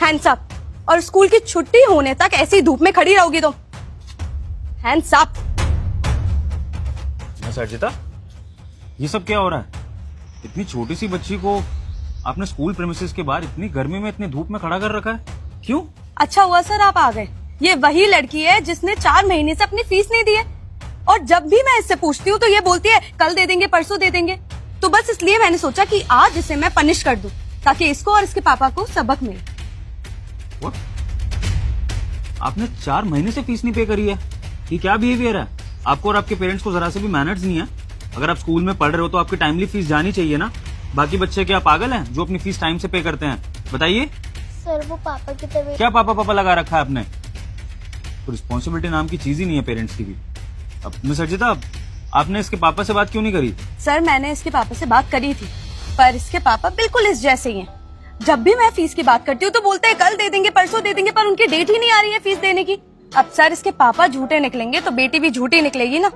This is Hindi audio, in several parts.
Hands up. और स्कूल की छुट्टी होने तक ऐसी धूप में खड़ी रहोगी तुम। Hands up. मिस अर्जिता, ये सब क्या हो रहा है? इतनी छोटी सी बच्ची को आपने स्कूल प्रेमिसेस के बाहर इतनी गर्मी में इतनी धूप में खड़ा कर रखा है, क्यों? अच्छा हुआ सर आप आ गए। ये वही लड़की है जिसने 4 महीने से अपनी फीस नहीं दी है, और जब भी मैं इससे पूछती हूँ तो ये बोलती है कल दे देंगे, परसों दे देंगे। तो बस इसलिए मैंने सोचा कि आज इसे मैं पनिश कर दूं, ताकि इसको और इसके पापा को सबक मिले। What? आपने 4 महीने से फीस नहीं पे करी है? ये क्या बिहेवियर है? आपको और आपके पेरेंट्स को जरा से भी मैनर्स नहीं है? अगर आप स्कूल में पढ़ रहे हो तो आपकी टाइमली फीस जानी चाहिए ना। बाकी बच्चे क्या पागल हैं जो अपनी फीस टाइम से पे करते हैं? बताइए। सर वो पापा की तबीयत। क्या पापा पापा लगा रखा है आपने? तो रिस्पॉन्सिबिलिटी नाम की चीज ही नहीं है पेरेंट्स की भी। अब मिस अर्जिता, आपने इसके पापा से बात क्यों नहीं करी? सर मैंने इसके पापा से बात करी थी, पर इसके पापा बिल्कुल इस जैसे ही हैं। जब भी मैं फीस की बात करती हूँ तो बोलते हैं कल दे देंगे, परसों दे देंगे, पर उनकी डेट ही नहीं आ रही है फीस देने की। अब सर इसके पापा झूठे निकलेंगे तो बेटी भी झूठी निकलेगी ना।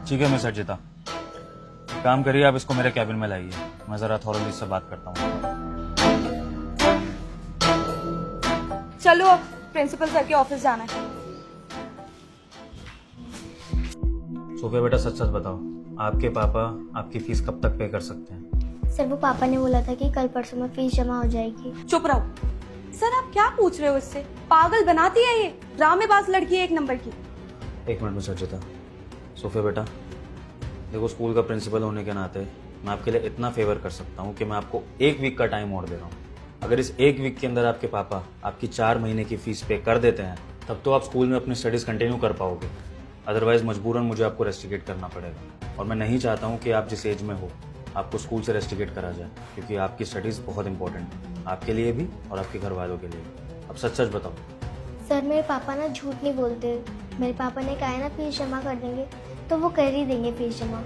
ठीक है मिस अर्जिता, काम करिए, आप इसको मेरे कैबिन में लाइए, मैं जरा थॉरली से बात करता हूँ। चलो अब प्रिंसिपल सर के ऑफिस जाना है। सोफिया बेटा, सच सच बताओ, आपके पापा आपकी फीस कब तक पे कर सकते हैं? सर वो पापा ने बोला था कि कल परसों में फीस जमा हो जाएगी। चुप रहो सर, आप क्या पूछ रहे हो इससे? पागल बनाती है ये, ड्रामेबाज लड़की है एक नंबर की। एक मिनट मिस अर्जिता। सोफिया बेटा, देखो, स्कूल का प्रिंसिपल होने के नाते मैं आपके लिए इतना फेवर कर सकता हूँ कि मैं आपको 1 वीक का टाइम और दे रहा हूँ। अगर इस 1 वीक के अंदर आपके पापा आपकी 4 महीने की फीस पे कर देते हैं, तब तो आप स्कूल में अपनी स्टडीज कंटिन्यू कर पाओगे। अदरवाइज मजबूरन मुझे आपको रेस्ट्रिकेट करना पड़ेगा, और मैं नहीं चाहता हूँ कि आप जिस एज में हो आपको स्कूल से रेस्ट्रिकेट करा जाए, क्योंकि आपकी स्टडीज बहुत इंपॉर्टेंट है, आपके लिए भी और आपके घर वालों के लिए भी। अब सच सच बताओ। सर मेरे पापा ना झूठ नहीं बोलते। मेरे पापा ने कहा है ना फीस जमा कर देंगे, तो वो कर ही देंगे फीस जमा।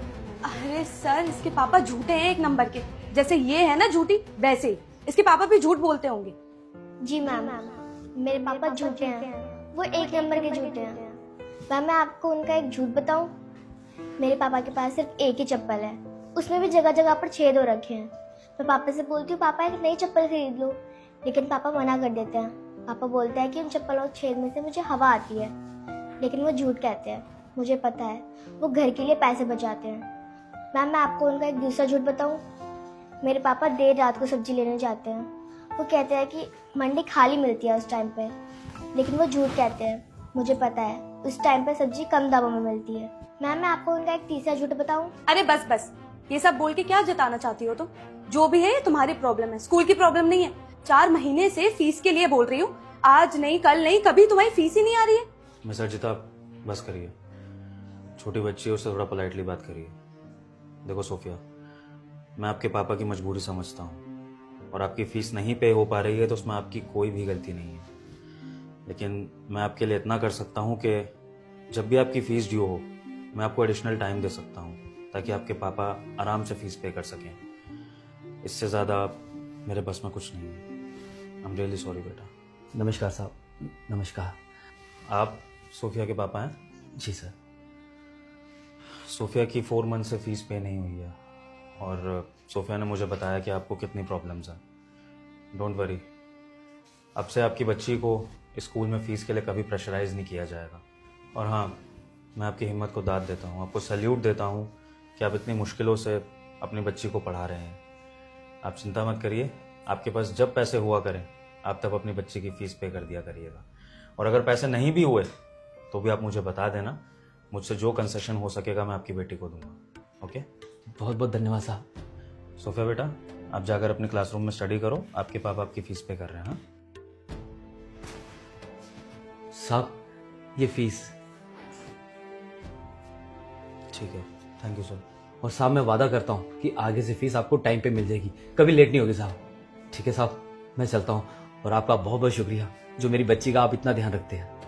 अरे सर, इसके पापा झूठे हैं एक नंबर के। जैसे ये है ना झूठी, वैसे ही इसके पापा भी झूठ बोलते होंगे। जी मैम, मेरे पापा झूठे हैं, वो 1 नंबर के झूठे हैं। मैम मैं आपको उनका एक झूठ बताऊं? मेरे पापा के पास सिर्फ एक ही चप्पल है, उसमें भी जगह जगह पर छेद हो रखे हैं। मैं पापा से बोलती हूँ पापा एक नई चप्पल खरीद लो, लेकिन पापा मना कर देते हैं। पापा बोलते हैं कि उन चप्पलों के छेद में से मुझे हवा आती है, लेकिन वो झूठ कहते हैं। मुझे पता है वो घर के लिए पैसे बचाते हैं। मैम मैं आपको उनका एक दूसरा झूठ बताऊं? मेरे पापा देर रात को सब्जी लेने जाते हैं। वो कहते हैं कि मंडी खाली मिलती है उस टाइम पे, लेकिन वो झूठ कहते हैं। मुझे पता है उस टाइम पे सब्जी कम दामों में मिलती है। मैम मैं आपको उनका एक तीसरा झूठ बताऊं? अरे बस बस, ये सब बोल के क्या जताना चाहती हो तुम? जो भी है ये तुम्हारी प्रॉब्लम है, स्कूल की प्रॉब्लम नहीं है। 4 महीने से फीस के लिए बोल रही हूँ, आज नहीं कल नहीं, कभी तुम्हारी फीस ही नहीं आ रही है। मिस अर्जिता, बस करिए, छोटी बच्ची है, उससे थोड़ा पोलाइटली बात करिए। देखो सोफिया, मैं आपके पापा की मजबूरी समझता हूँ, और आपकी फीस नहीं पे हो पा रही है तो उसमें आपकी कोई भी गलती नहीं है। लेकिन मैं आपके लिए इतना कर सकता हूँ कि जब भी आपकी फीस ड्यू हो, मैं आपको एडिशनल टाइम दे सकता हूँ, ताकि आपके पापा आराम से फीस पे कर सकें। इससे ज़्यादा मेरे बस में कुछ नहीं है। आई एम रियली सॉरी बेटा। नमस्कार साहब। नमस्कार। आप सोफिया के पापा हैं? जी सर। सोफिया की 4 मंथ से फीस पे नहीं हुई है, और सोफिया ने मुझे बताया कि आपको कितनी प्रॉब्लम्स हैं। डोंट वरी, अब से आपकी बच्ची को स्कूल में फ़ीस के लिए कभी प्रेशराइज नहीं किया जाएगा। और हाँ, मैं आपकी हिम्मत को दाद देता हूँ, आपको सैल्यूट देता हूँ कि आप इतनी मुश्किलों से अपनी बच्ची को पढ़ा रहे हैं। आप चिंता मत करिए, आपके पास जब पैसे हुआ करें आप तब अपनी बच्ची की फ़ीस पे कर दिया करिएगा। और अगर पैसे नहीं भी हुए तो भी आप मुझे बता देना, मुझसे जो कंसेशन हो सकेगा मैं आपकी बेटी को दूंगा। ओके? बहुत बहुत धन्यवाद साहब। सोफिया बेटा, आप जाकर अपने क्लासरूम में स्टडी करो, आपके पापा आपकी फीस पे कर रहे हैं। हाँ साहब, ये फीस। ठीक है, थैंक यू सर। और साहब मैं वादा करता हूँ कि आगे से फीस आपको टाइम पे मिल जाएगी, कभी लेट नहीं होगी साहब। ठीक है साहब, मैं चलता हूँ, और आपका बहुत बहुत शुक्रिया जो मेरी बच्ची का आप इतना ध्यान रखते हैं।